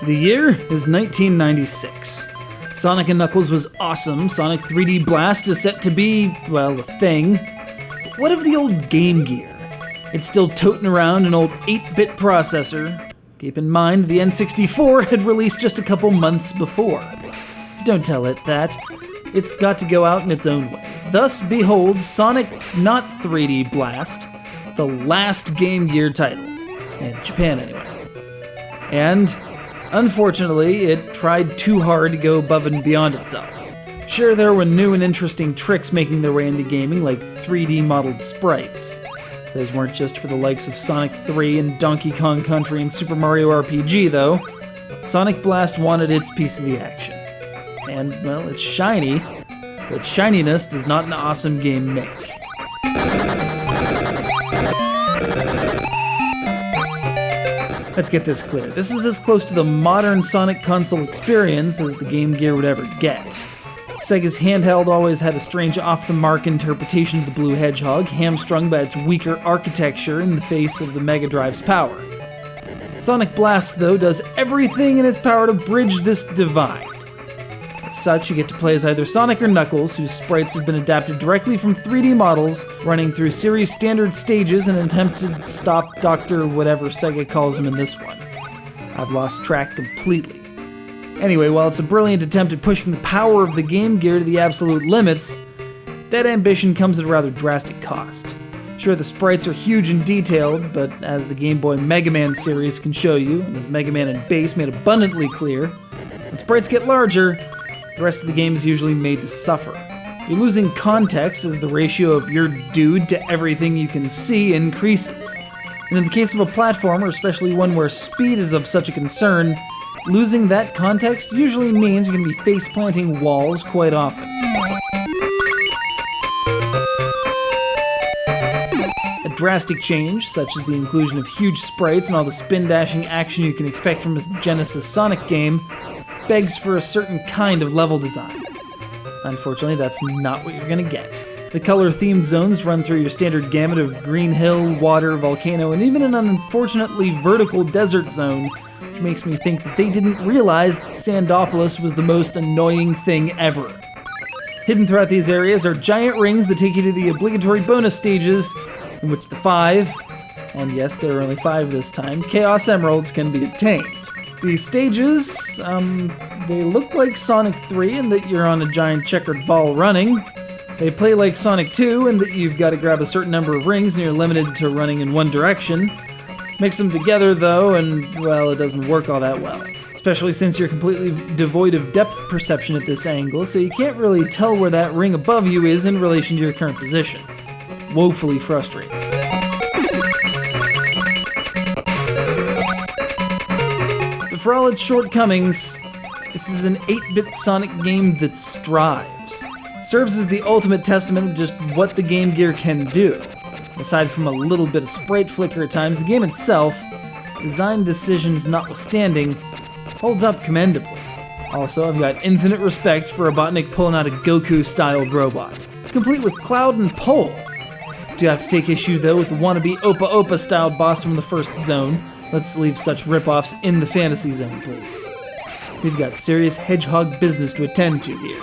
The year is 1996. Sonic & Knuckles was awesome. Sonic 3D Blast is set to be, well, a thing. But what of the old Game Gear? It's still toting around an old 8-bit processor. Keep in mind, the N64 had released just a couple months before. Don't tell it that. It's got to go out in its own way. Thus, behold Sonic Not 3D Blast, the last Game Gear title. In Japan, anyway. And, unfortunately, it tried too hard to go above and beyond itself. Sure, there were new and interesting tricks making their way into gaming, like 3D modeled sprites. Those weren't just for the likes of Sonic 3 and Donkey Kong Country and Super Mario RPG, though. Sonic Blast wanted its piece of the action. And, well, it's shiny, but shininess does not an awesome game make. Let's get this clear. This is as close to the modern Sonic console experience as the Game Gear would ever get. Sega's handheld always had a strange off-the-mark interpretation of the Blue Hedgehog, hamstrung by its weaker architecture in the face of the Mega Drive's power. Sonic Blast, though, does everything in its power to bridge this divide. As such, you get to play as either Sonic or Knuckles, whose sprites have been adapted directly from 3D models, running through series standard stages in an attempt to stop Dr. whatever Sega calls him in this one. I've lost track completely. Anyway, while it's a brilliant attempt at pushing the power of the Game Gear to the absolute limits, that ambition comes at a rather drastic cost. Sure, the sprites are huge and detailed, but as the Game Boy Mega Man series can show you, and as Mega Man and Bass made abundantly clear, when sprites get larger, the rest of the game is usually made to suffer. You're losing context as the ratio of your dude to everything you can see increases. And in the case of a platformer, especially one where speed is of such a concern, losing that context usually means you're going to be face-planting walls quite often. A drastic change, such as the inclusion of huge sprites and all the spin-dashing action you can expect from a Genesis Sonic game, begs for a certain kind of level design. Unfortunately, that's not what you're gonna get. The color-themed zones run through your standard gamut of green hill, water, volcano, and even an unfortunately vertical desert zone, which makes me think that they didn't realize that Sandopolis was the most annoying thing ever. Hidden throughout these areas are giant rings that take you to the obligatory bonus stages, in which the 5, and yes, there are only 5 this time, Chaos Emeralds can be obtained. These stages, they look like Sonic 3 in that you're on a giant checkered ball running. They play like Sonic 2 in that you've got to grab a certain number of rings and you're limited to running in one direction. Mix them together though, and well, it doesn't work all that well. Especially since you're completely devoid of depth perception at this angle, so you can't really tell where that ring above you is in relation to your current position. Woefully frustrating. For all its shortcomings, this is an 8-bit Sonic game that strives. It serves as the ultimate testament of just what the Game Gear can do. Aside from a little bit of sprite flicker at times, the game itself, design decisions notwithstanding, holds up commendably. Also, I've got infinite respect for Robotnik pulling out a Goku-styled robot, complete with Cloud and Pole. Do have to take issue, though, with the wannabe Opa Opa-styled boss from the first zone. Let's leave such rip-offs in the fantasy zone, please. We've got serious hedgehog business to attend to here.